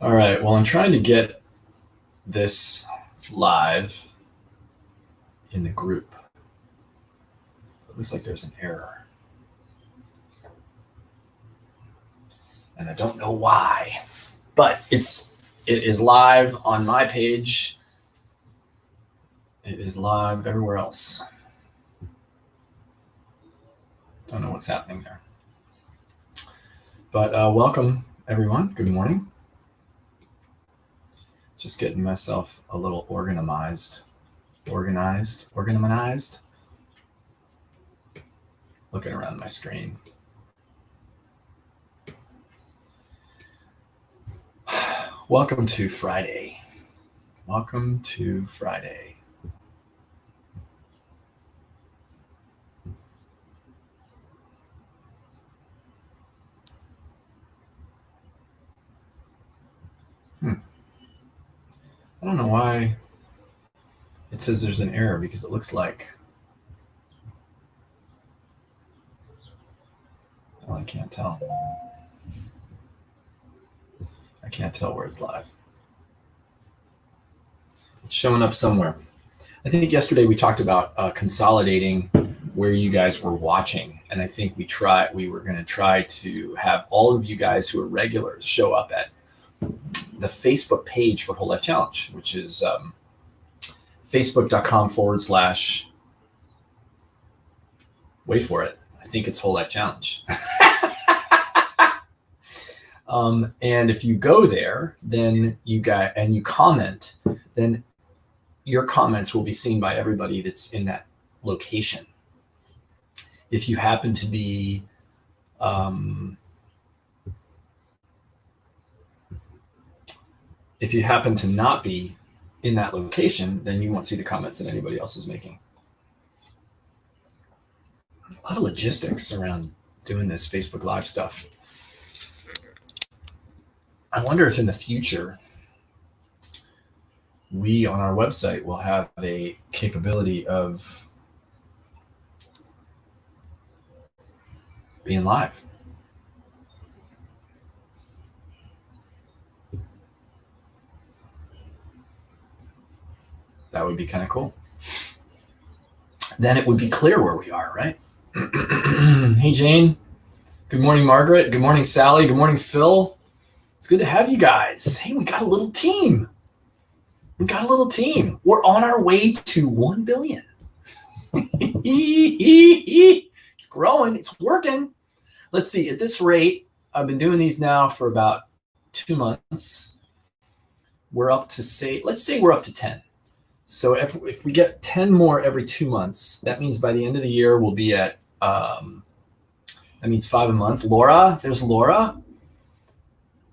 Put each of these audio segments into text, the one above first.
All right. Well, I'm trying to get this live in the group. It looks like there's an error. And I don't know why, but it is live on my page. It is live everywhere else. Don't know what's happening there. But welcome, everyone. Good morning. Just getting myself a little organized. Looking around my screen. Welcome to Friday. Welcome to Friday. I don't know why it says there's an error, because it looks like, well, I can't tell. I can't tell where it's live. It's showing up somewhere. I think yesterday we talked about consolidating where you guys were watching, and I think we were going to try to have all of you guys who are regulars show up at the Facebook page for Whole Life Challenge, which is facebook.com/ wait for it. I think it's Whole Life Challenge. And if you go there, then you comment, then your comments will be seen by everybody that's in that location. If you happen to be if you happen to not be in that location, then you won't see the comments that anybody else is making. A lot of logistics around doing this Facebook Live stuff. I wonder if in the future we on our website will have a capability of being live. That would be kind of cool. Then it would be clear where we are, right? Hey, Jane. Good morning, Margaret. Good morning, Sally. Good morning, Phil. It's good to have you guys. Hey, we got a little team. We're on our way to 1 billion. It's growing. It's working. Let's see. At this rate, I've been doing these now for about 2 months. We're up to let's say we're up to 10. So if we get 10 more every 2 months, that means by the end of the year, we'll be at, that means 5 a month. Laura, there's Laura.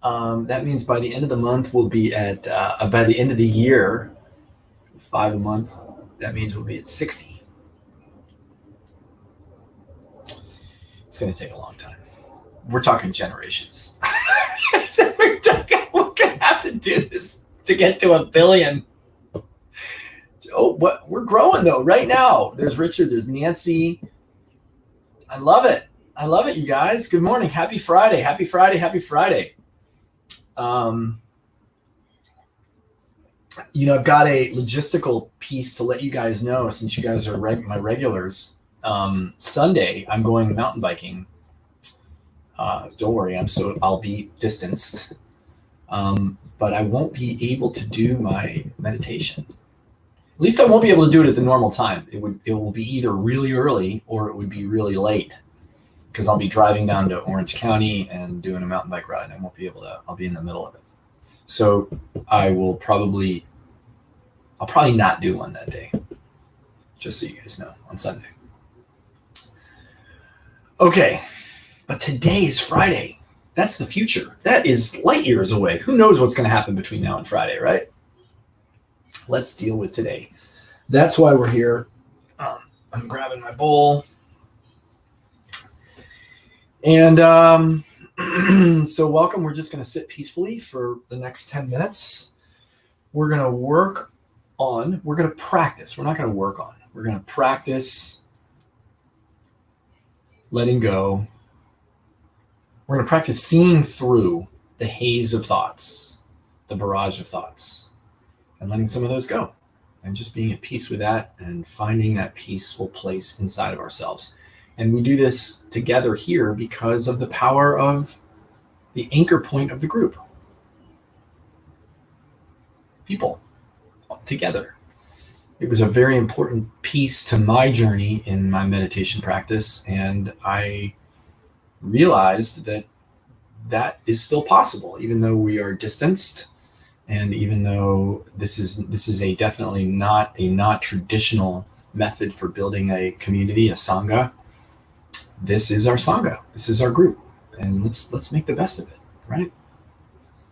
That means by the end of the month, we'll be at, by the end of the year, 5 a month, that means we'll be at 60. It's going to take a long time. We're talking generations. We're going to have to do this to get to 1 billion. Oh, what we're growing though right now. There's Richard, there's Nancy. I love it, you guys. Good morning. Happy Friday. I've got a logistical piece to let you guys know, since you guys are my regulars. Sunday, I'm going mountain biking. Don't worry, I'll be distanced. But I won't be able to do my meditation. At least I won't be able to do it at the normal time. It will be either really early or it would be really late, because I'll be driving down to Orange County and doing a mountain bike ride, and I won't be able to. I'll be in the middle of it. So I'll probably not do one that day, just so you guys know, on Sunday. Okay, but today is Friday. That's the future. That is light years away. Who knows what's going to happen between now and Friday, right? Let's deal with today. That's why we're here. I'm grabbing my bowl. And so welcome. We're just going to sit peacefully for the next 10 minutes. We're going to practice. We're not going to work on. We're going to practice letting go. We're going to practice seeing through the haze of thoughts, the barrage of thoughts, and letting some of those go, and just being at peace with that and finding that peaceful place inside of ourselves. And we do this together here because of the power of the anchor point of the group. People together. It was a very important piece to my journey in my meditation practice, and I realized that that is still possible, even though we are distanced, and even though this is a definitely not traditional method for building a community, a sangha. This is our sangha. This is our group, and let's make the best of it, right?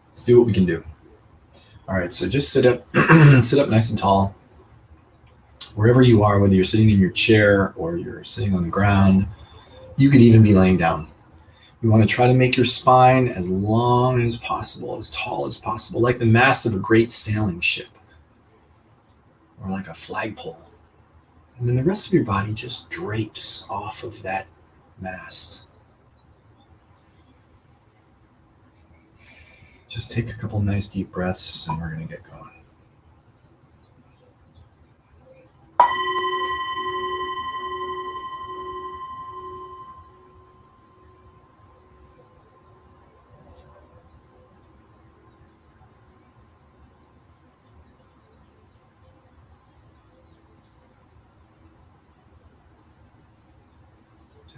Let's do what we can do. All right, so just sit up, sit up nice and tall, wherever you are, whether you're sitting in your chair or you're sitting on the ground. You could even be laying down. You want to try to make your spine as long as possible, as tall as possible, like the mast of a great sailing ship or like a flagpole. And then the rest of your body just drapes off of that mast. Just take a couple nice deep breaths and we're going to get going.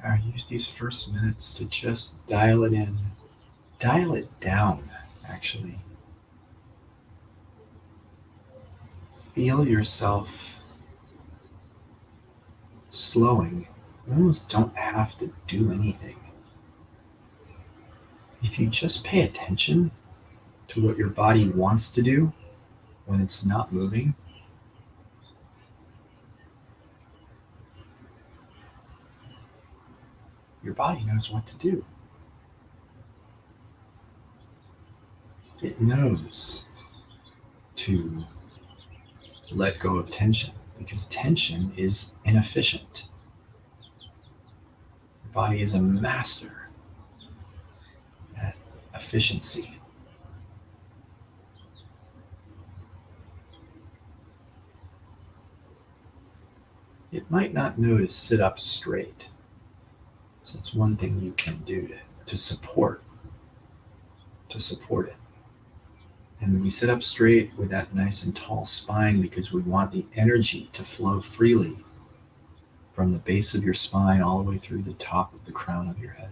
I use these first minutes to just dial it in, dial it down, actually. Feel yourself slowing. You almost don't have to do anything. If you just pay attention to what your body wants to do when it's not moving, your body knows what to do. It knows to let go of tension because tension is inefficient. Your body is a master at efficiency. It might not know to sit up straight. So it's one thing you can do to support it. And we sit up straight with that nice and tall spine because we want the energy to flow freely from the base of your spine all the way through the top of the crown of your head.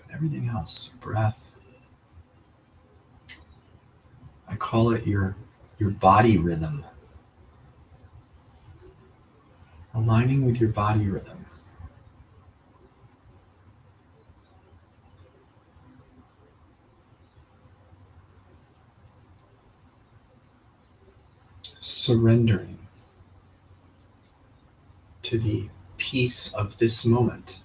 But everything else, breath, I call it your body rhythm. Aligning with your body rhythm. Surrendering to the peace of this moment.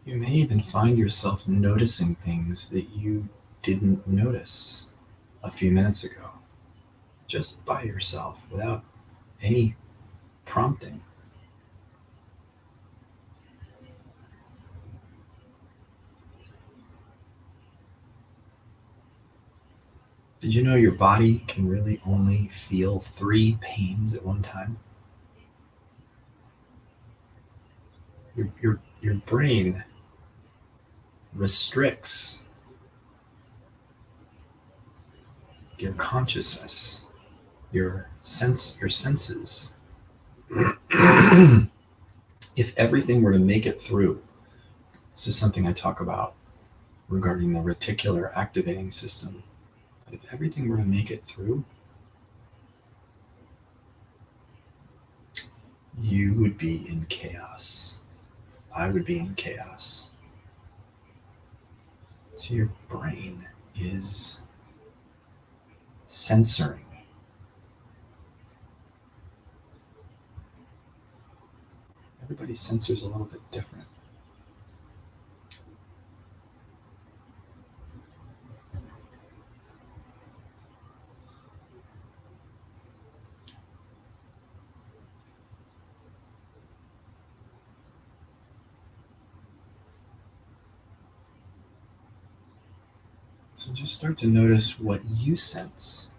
You may even find yourself noticing things that you didn't notice a few minutes ago, just by yourself, without any prompting. Did you know your body can really only feel 3 pains at one time? Your brain restricts your consciousness, your senses. If everything were to make it through, this is something I talk about regarding the reticular activating system. But if everything were to make it through, you would be in chaos. I would be in chaos. So your brain is censoring. Everybody censors a little bit different. So just start to notice what you sense.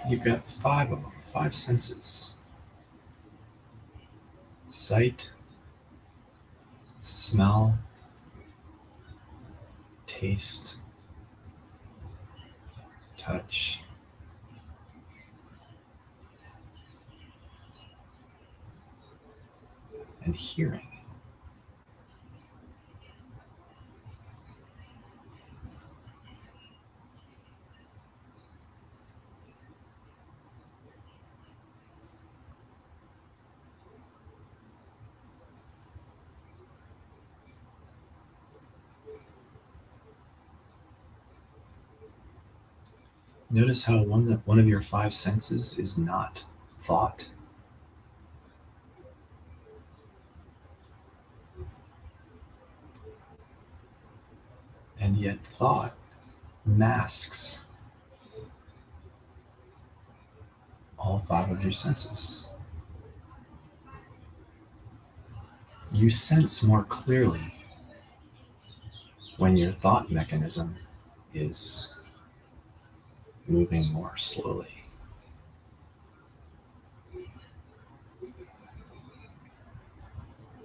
You've got 5 of them, 5 senses: sight, smell, taste, touch, and hearing. Notice how one of your 5 senses is not thought. And yet thought masks all 5 of your senses. You sense more clearly when your thought mechanism is moving more slowly.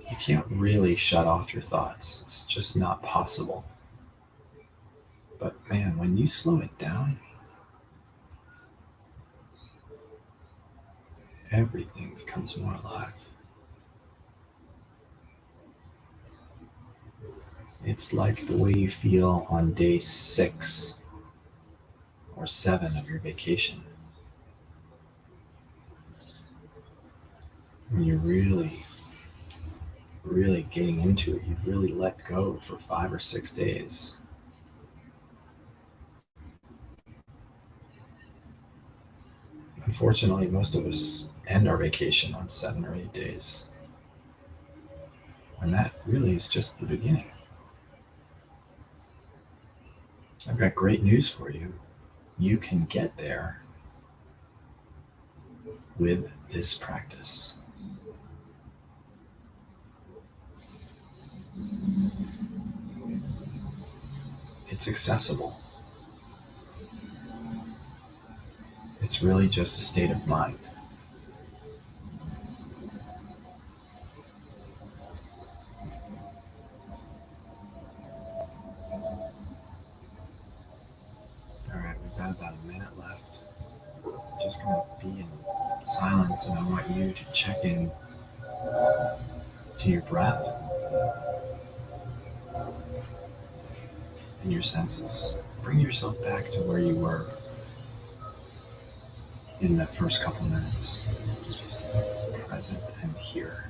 You can't really shut off your thoughts. It's just not possible. But man, when you slow it down, everything becomes more alive. It's like the way you feel on day 6 or 7 of your vacation. When you're really getting into it, you've really let go for 5 or 6 days. Unfortunately, most of us end our vacation on 7 or 8 days. And that really is just the beginning. I've got great news for you. You can get there with this practice. It's accessible. It's really just a state of mind. All right, we've got about a minute left. I'm just going to be in silence, and I want you to check in to your breath and your senses. Bring yourself back to where you were in the first couple minutes. Just present and here.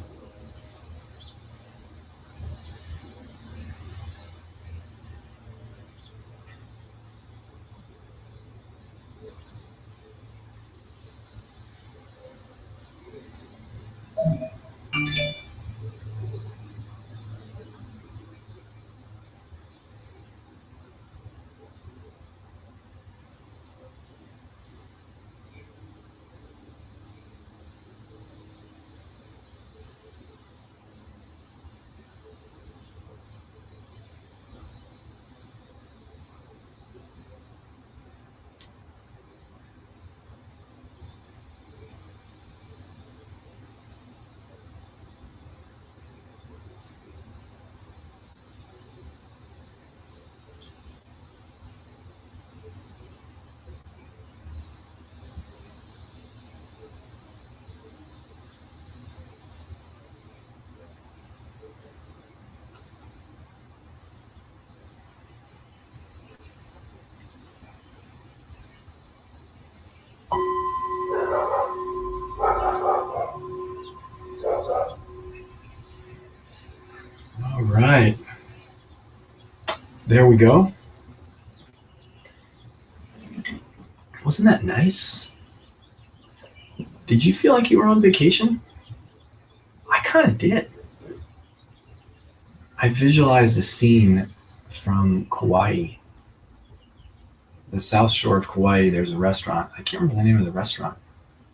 there we go. Wasn't that nice? Did you feel like you were on vacation? I kind of did. I visualized a scene from Kauai, the South Shore of Kauai. There's a restaurant. I can't remember the name of the restaurant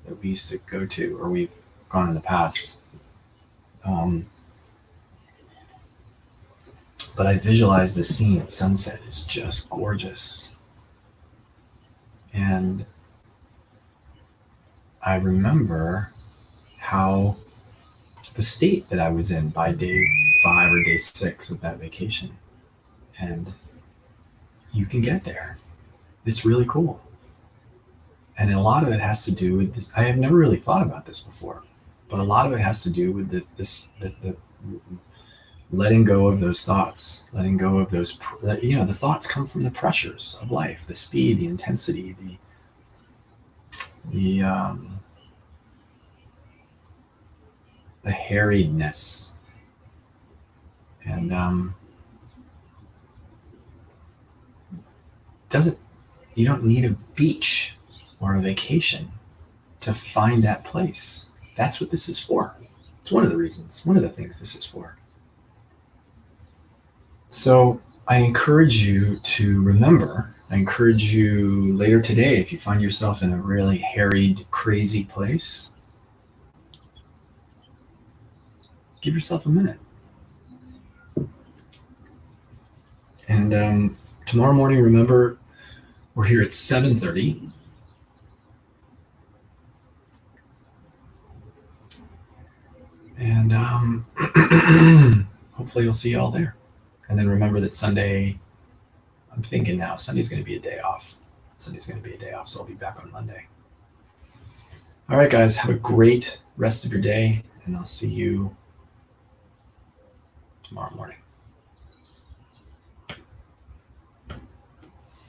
that we used to go to, or we've gone in the past. But I visualized the scene at sunset. It's just gorgeous. And I remember how the state that I was in by day 5 or day 6 of that vacation. And you can get there. It's really cool. And a lot of it has to do with this. I have never really thought about this before, but a lot of it has to do with the letting go of those thoughts, letting go of those, the thoughts come from the pressures of life, the speed, the intensity, the harriedness. And you don't need a beach or a vacation to find that place. That's what this is for. It's one of the reasons, one of the things this is for. So I encourage you to remember, I encourage you later today, if you find yourself in a really harried, crazy place, give yourself a minute. And tomorrow morning, remember, we're here at 7:30. And hopefully you'll see you all there. And then remember that Sunday, I'm thinking now, Sunday's going to be a day off. So I'll be back on Monday. All right, guys, have a great rest of your day, and I'll see you tomorrow morning.